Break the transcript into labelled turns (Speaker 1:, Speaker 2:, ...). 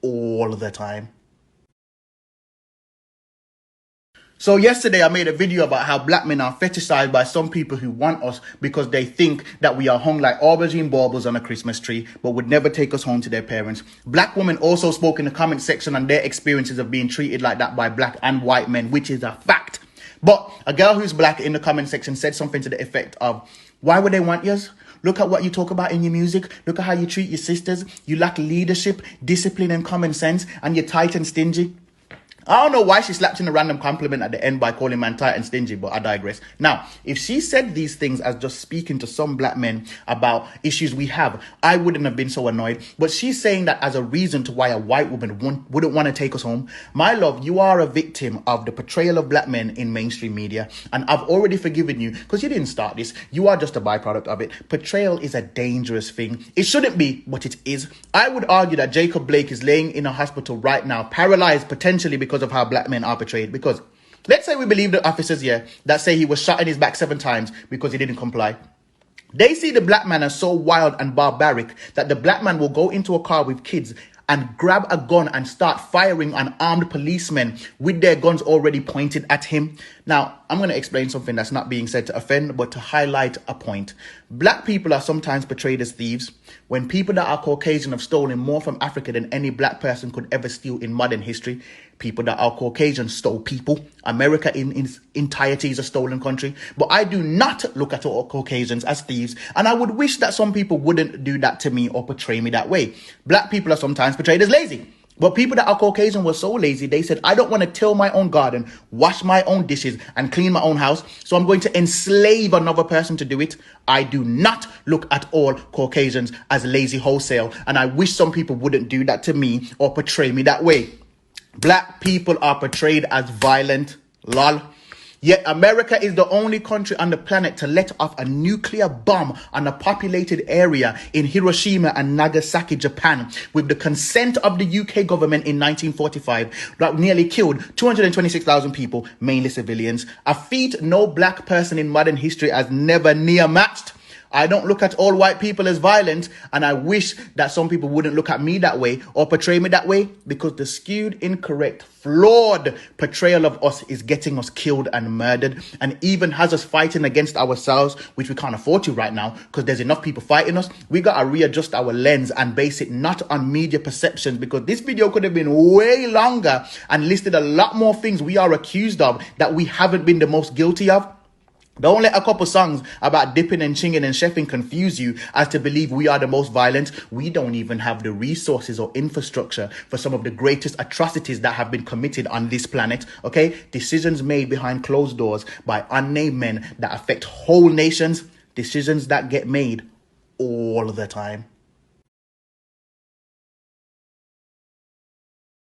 Speaker 1: all the time. So yesterday I made a video about how black men are fetishized by some people who want us because they think that we are hung like aubergine baubles on a Christmas tree, but would never take us home to their parents. Black women also spoke in the comment section on their experiences of being treated like that by black and white men, which is a fact. But a girl who's black in the comment section said something to the effect of, why would they want yours? Look at what you talk about in your music. Look at how you treat your sisters. You lack leadership, discipline, and common sense, and you're tight and stingy. I don't know why she slapped in a random compliment at the end by calling man tight and stingy, but I digress. Now, if she said these things as just speaking to some black men about issues we have, I wouldn't have been so annoyed. But she's saying that as a reason to why a white woman wouldn't want to take us home. My love, you are a victim of the portrayal of black men in mainstream media. And I've already forgiven you because you didn't start this. You are just a byproduct of it. Portrayal is a dangerous thing. It shouldn't be, but it is. I would argue that Jacob Blake is laying in a hospital right now, paralyzed potentially because of how black men are portrayed. Because let's say we believe the officers here that say he was shot in his back 7 times because he didn't comply. They see the black man as so wild and barbaric that the black man will go into a car with kids and grab a gun and start firing on armed policemen with their guns already pointed at him. Now, I'm going to explain something that's not being said to offend, but to highlight a point. Black people are sometimes portrayed as thieves, when people that are Caucasian have stolen more from Africa than any black person could ever steal in modern history. People that are Caucasian stole people. America in its entirety is a stolen country. But I do not look at all Caucasians as thieves. And I would wish that some people wouldn't do that to me or portray me that way. Black people are sometimes portrayed as lazy. But people that are Caucasian were so lazy, they said, I don't want to till my own garden, wash my own dishes, and clean my own house, so I'm going to enslave another person to do it. I do not look at all Caucasians as lazy wholesale, and I wish some people wouldn't do that to me or portray me that way. Black people are portrayed as violent, lol. Yet America is the only country on the planet to let off a nuclear bomb on a populated area in Hiroshima and Nagasaki, Japan, with the consent of the UK government in 1945, that nearly killed 226,000 people, mainly civilians. A feat no black person in modern history has never near matched. I don't look at all white people as violent, and I wish that some people wouldn't look at me that way or portray me that way, because the skewed, incorrect, flawed portrayal of us is getting us killed and murdered, and even has us fighting against ourselves, which we can't afford to right now because there's enough people fighting us. We got to readjust our lens and base it not on media perceptions, because this video could have been way longer and listed a lot more things we are accused of that we haven't been the most guilty of. Don't let a couple songs about dipping and chinging and chefing confuse you as to believe we are the most violent. We don't even have the resources or infrastructure for some of the greatest atrocities that have been committed on this planet, okay? Decisions made behind closed doors by unnamed men that affect whole nations. Decisions that get made all the time.